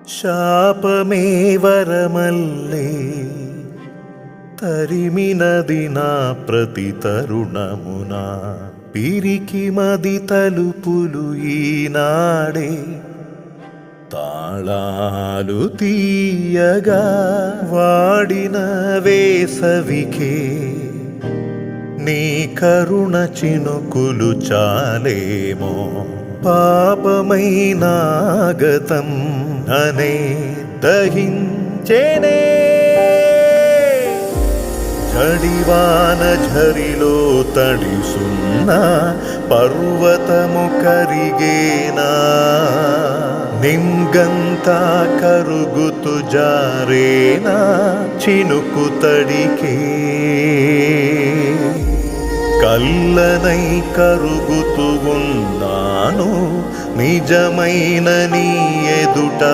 శాపమే వరమల్లే తరిమినది నా ప్రతి తరుణమున పిరికి మది తలుపులు ఈనాడే తాళాలు తీయగా వాడిన వేసవికే నీ కరుణ చినుకులు చాలేమో పాపమైన గతం అనే దహించేనే జడివాన ఝరిలో తడిసున్న పర్వతము కరిగేనా నింగంతా కరుగుతు జారేనా చినుకు తడికే కల్లనై కరుగుతూ ఉన్నాను నిజమైన నీ ఎదుట